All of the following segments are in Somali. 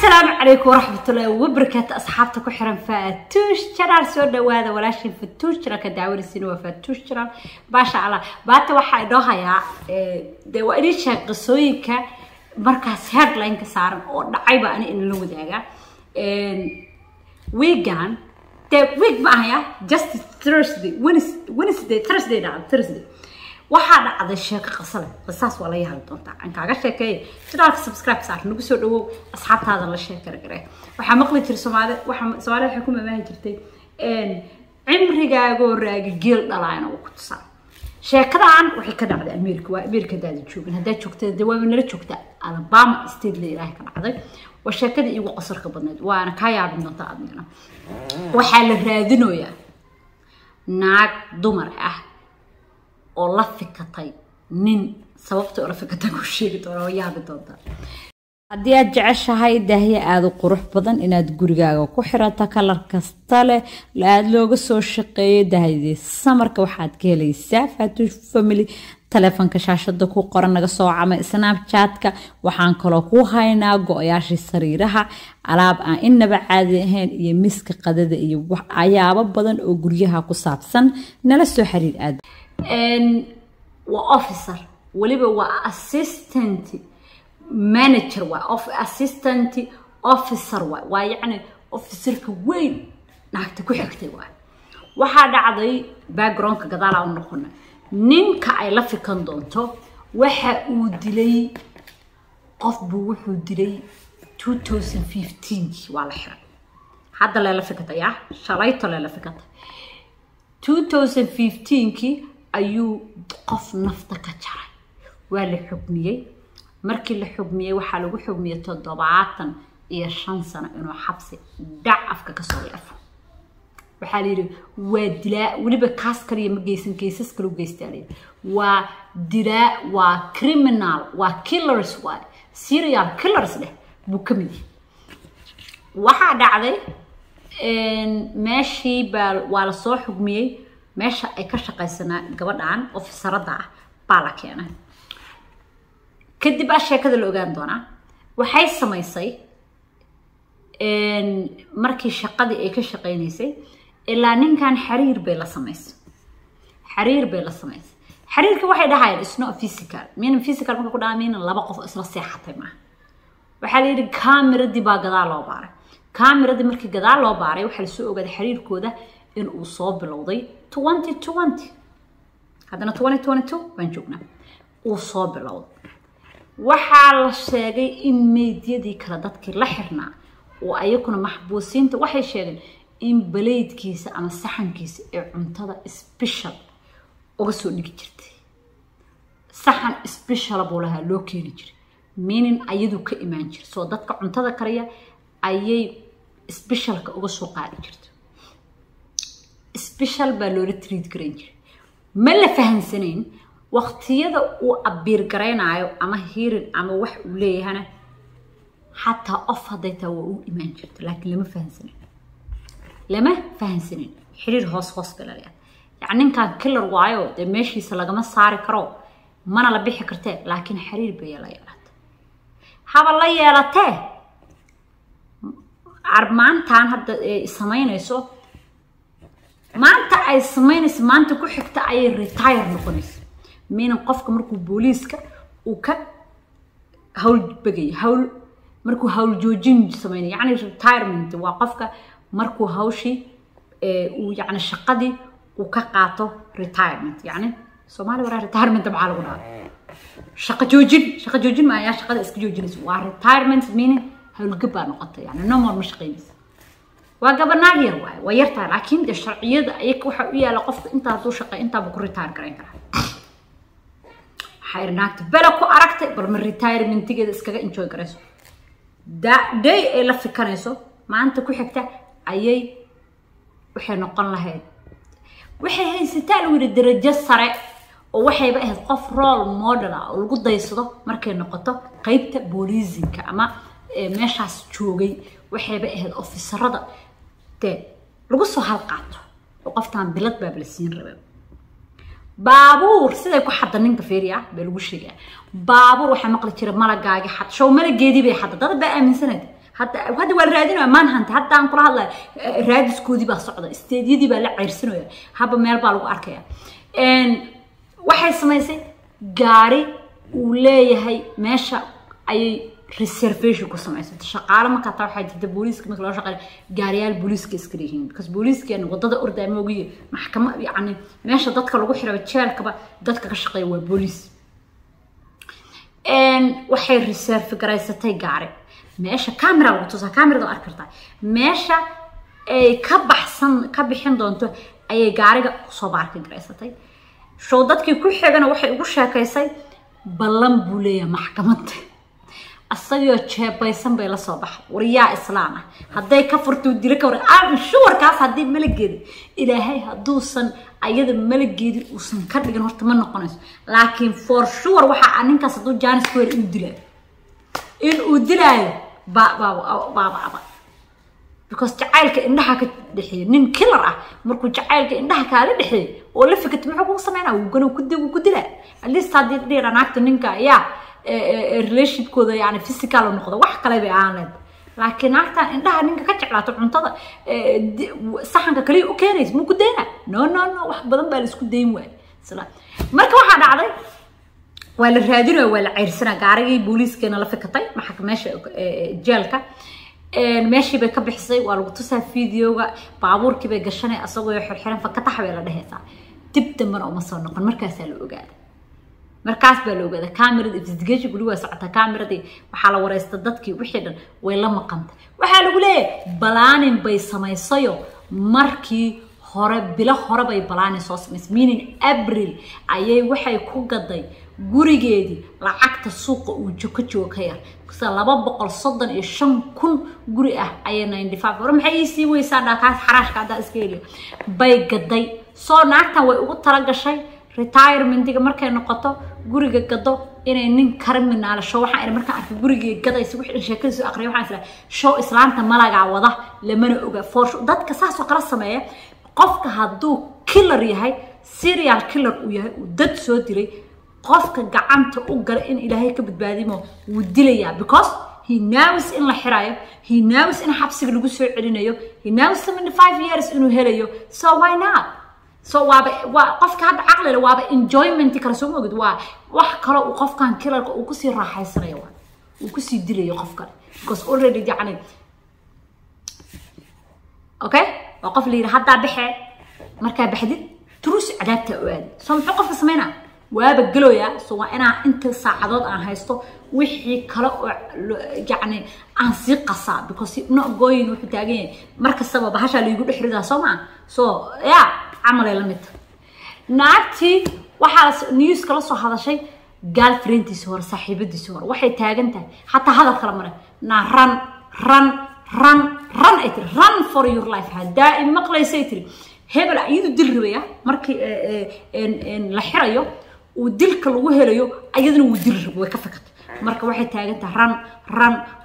السلام عليكم ورحمة الله وبركاته أصحابتك وحرم فاتوش شرار سودا وهذا ولا شيء فتوش شرا كداور السنة وفاتوش شرار باشا الله بات واحد دوها يا ده وإيش قصوي ك مركز هيدلاين كسارن أو عيبة أنا إنه لو داعا ويجان ده ويج معايا just Thursday Thursday نعم Thursday waxaa dhacday sheeko qasal qasaas wala yahay doonta aan kaaga sheekay sidaad subscribe saar nagu soo dhawow asxaabtaada la sheekar garay waxa maqli jiray Soomaali waxa ku maahan jirtay cimrigaaga oo raagi geel dhalayna oo ku tusan sheekadan waxay ka dhacday Ameerika daad joogin hadaa joogtay dawaab nala joogta Alabama state la ilaahay ka dhacday waa sheekada igu qasarka badneed waana ka yaabin doonta adina waxa la raadinayaa naag dumar ah oo la fikatay nin sababta oo la fikatay ku sheegi doona yaab doonta hadii aad jeceshahay daahiye aad u qurux badan inaad gurigaaga ku xirato kalar kasta leh aad looga soo shaqeeyo daahiyada samarka waxaad ka helaysaa Fatush Family telefoonka shaashada ku qoran naga soo cama Snapchat-ka waxaan kaloo ku haynaa go'yaasha sariiraha alaab aan inaba caadi ahayn iyo miska qadada iyo waxyaabo badan oo guriyaha ku saabsan nala soo xiriir aad officer waliba waa assistant manager waa assistant officer waa yani officerka weyn naagta ku xigtay waxa dhacday background-ka gadaal aan noqon ninka ay la fikan doonto waxa uu dilay qof buu wuxuu dilay 2015 waa la xiray hadda la fikatay shalayto la fikatay 2015 ayuu qof nafta ka jaray waa la xukmiyay markii la xukmiyay waxa lagu xukmiyay 75 sano inuu xabsi dhac afka ka soo leefo waxa la yiri waa dilaa waliba kaas kaliya ma geysan cases kale u geystay waa dilaa waa criminal waa killers waa serial killers leh buu kamid waxa dhacday meeshii waa la soo xukmiyay meesha ay ka shaqaysanaa gabadhan officerada ah baa la keenay kadib sheekada la ogaan doona waxay samaysay markii shaqadii ay ka shaqeynaysay ilaa ninkan xiriir bay la samaysay xiriirka waxay dhahayn isno physical marka ku dhaamin laba qof isla seexatay ma waxa la yiri kaamiradi baa gadaal loo baaray kaamiradi markii gadaal loo baaray waxa la soo ogaaday xiriirkooda in uu soo bilowday 2020 hadana 2022 baan joognaa uu soo bilowday waxa la sheegay in meediyadii kala dadkii la xirnaa oo ayaguna maxbuusiinta waxay sheegeen in baleedkiisa ama saxankiisa ee cuntada special uga soo dhigi jirtay saxan special buu lahaa loo keeni jiray meaning ayadu ka imaan jiray soo dadka cuntada kariya ayay specialka uga soo qaadi jirtay special baa loo treat garan jiray ma la fahansaneen waqtiyada uu abiir gareynayo ama hearing ama wax uu leeyahana hatta off hadayta uu imaan jirtay laakiin lama fahansaneen xiriir hoos kala leeyahay yani ninkan killer waayo de meeshiisa lagama saari karo mana la bixi kartee laakiin xiriir bay la yeelatay haba la yeelatay armaantan hadda sameynayso maanta ay sameynayso maanta ku xigta ay retire noqonayso meena qofka markuu booliiska uu ka hawl bagay markuu hawl joojin sameeyay yani retirement waa qofka markuu hawshi uu yani shaqadii uu ka qaato retirement yani Soomaali wara retirement ma lagu dhahay shaqo joojin ma ayaa shaqada iska joojinayso waa retirement meaning hawl gaba noqotay yani no more mashaqeynayso waa gabanaag yar waa yartaa laakiin de sharciyada ay waxa u yaala qofka inta uu shaqo inta uu ku retire gareyn kara xayrnaagta bala ku aragtay bal ma retirement-geeda iskaga enjoy garayso day ay la fikanayso maanta ku xigta ayay waxay noqon lahayd waxay haysataa lagu yiri darajo sare oo waxayba ahayd qof role model oo lagu daysado markay noqoto qaybta booliisinka ama meeshaas joogay waxayba ahayd officerada lagu soo halqaato oo qoftaan bilad baa la siin rabay baabuur sida ku xadda ninka feeriya baa lagu sheegay baabuur waxa maqli jiray malagaaga xad show malageedii bay xadda dad baa aaminsanad hadda waa raadinaya manhunt hadda aan kula hadlay raadiskoodii baa socda isteediyadii baa la ceyrsanaya haba meel baa lagu arkaya waxay samaysay gaari uu leeyahay meesha ayay reservation ku samaysay shaqaale marka taa waxay jirta booliiska marka loo shaqeeyo gaariyaal booliiska iska leeyihiin because booliiskana wadada ordaama ogiye maxkamad yani meesha dadka lagu xiro jeelkaba dadka ka shaqeeya waa booliis waxay reserve garaysatay gaari meesha camera lagu tusaa camerada arki kartaa meesha ay ka bixin doonto ayay gaariga soo baarka garaysatay show dadkii ku xigana waxay ugu sheekaysay ballan buu leeyahay maxkamadda asagoo jeebaysan bay la soo baxay wariyaa islaam ah hadday ka furto dilo ka war aan shuwarkaas haddii malageedi ilaahay hadduusan ayada malageedi uusan ka dhigin horta ma noqonayso laakiin for sure waxa ninkaas hadduu jaanis ku in uu dilaayo baaba because jacaylka indhaha ka dhexeeyo nin killer ah markuu jacaylka indhaha kaala dhexeeyo oo la fikirto muxuu ku sameynaa uu gano ku dilaa at least haddii dheeranaagta ninka yaa relationship kooda yani physical oo noqdo wax kale bay aan leedahay laakiin naagtan indhaha ninka ka jeclaato cuntada saxanka kaliya u keenaysa ma ku deena no wax badan baa la isku dayn waay marka waxa dhacday waa la raadinayo waa la ceyrsanaa gaarigii booliiskana la fikatay meesha jeelka meeshii bay ka bixisay waa lagu tusaa fiidiyoga baabuurkii bay gashanay asagoo xirxiran fakatax bay la dhehaysaa dib dambana uma soo noqon markaasaa la ogaaday markaas baa la ogaaday camerada investigation guli waa socota cameradii waxaa la wareysta dadkii wixii dhan way la maqantay waxaa lagu leeyahay balaanin bay samaysayo markii hore bilo hore bay balaanin soo samaysay meaning April ayay waxay ku gaday gurigeedii lacagta suuqa uu joogo ka yar 235,000 guri ah ayay 95 hore maxay sii weysaa dhakaas xaraashka hadda iska heli bay gaday soo naagtan way ugu tala gashay retirementiga markay noqoto guriga gado inay nin criminal show waxaan in marka arko guriga gadaysa wixii sheekadiisu aqriyo waxaan isla show islaanta malaga wada lamana oga for dadka saas oo kala sameeya qofka hadduu killer yahay serial killer uu yahay uu dad soo dilay qofka gacanta u galay in ilaahay ka badbaadimo uu dilayaa because he knows in la xiraayo he knows in xabsiga lagu soo celinayo he knows 75 years inuu helayo so why not so waa qofka hadda aqliga waa enjoyment kala soo moogid waa wax kale uu qofkan killerka uu ku sii raaxaysanayo waa uu ku sii dilayo qof kale because already yani okay waa qof leeyahay hadda bixi marka baxdid turus cadaabta u aad soo muxuu qofka sameynaa waaba galooya soo waa inaa inta saacadood aan haysto wixii kale oo yani aan si qasaa because no going wuxuu taagan yahay marka sabab bahasha la igu dhixridaa soo ma so yeah عمل لمت نعتي وحاس نيوز كلا صو هذا شيء girlfriend سوار صاحبتي سوار واحد تاجنته حتى هذا الكلام نا run أتري run for your life دائما مقلة سيتري هبل عيد دل ربيع مركي إن لحريو ودل كل وهريو أيضا ودل ربيع كفكت مركي واحد تاجنته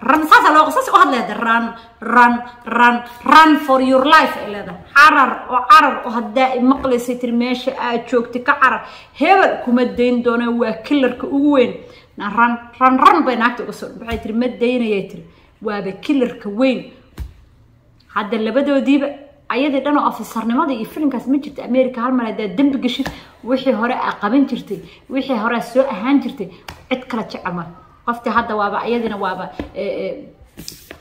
run ساسا لو قصص واحد له run for your life إلا ده عرر وهدا مقلة سيتر ماشي أشوكتي كعرر هبل كمدين دونا وكلر كوين run بينك تقصر بعيد مدين يتر وبكلر كوين هذا اللي بدو دي أيضا أنا أفسر نماذج يفرن كاس من جرت أمريكا هالمرة ده دم بقشت وحي هراء قبين جرتي وحي هراء سوء هان جرتي عتكلت عمل قفتي هذا وابا أيضا وابا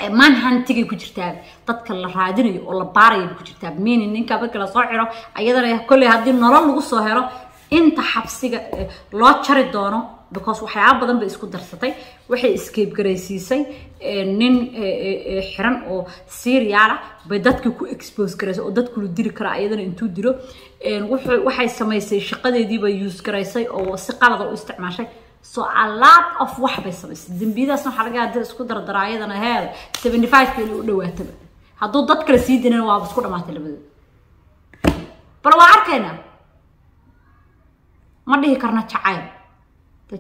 مان هانتيجي كجرتاب تذكر الراديني ولا باري كجرتاب مين إنك بكرة صاعرة أيضا كل هذه النار اللي قصهرة أنت حبسك لا تشرد دونه because waxyaabo badan bay isku darsatay waxay escape gareysay nin xiran oo serial bay dadku ku expose gareysay oo dadku lu diri kara ayadana intuu diro waxay sameysay shaqadeedii bay use gareysay oo si qalad ah u isticmaashay so a lot of wax bay sameysay dambiidaas waxa laga yaabaa isku dardaraayadana heel 75 kilo u dhawaataba hadduu dad kale sii dinana waa isku dhamaatay labadooda bal waa arkayna ma dhihi karna jacayl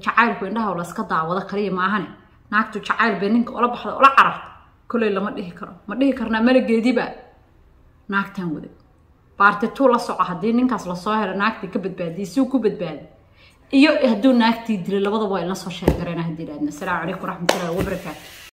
jacayl ku indhaha wala iska daawada kaliya ma ahane naagtu jacayl been ninka wala baxdo wala caraf kulay lama dhihi karo ma dhihi karna malageediba naagtan wada baarta tuu la soco hadii ninkaas la soo helo naagti ka badbaadiyay si uu ku badbaadi iyo hadduu naagti dilay labadaba way la soo sheegareena hadii laadna salaamu calaykum waraxmatullaahi wabarakaatuh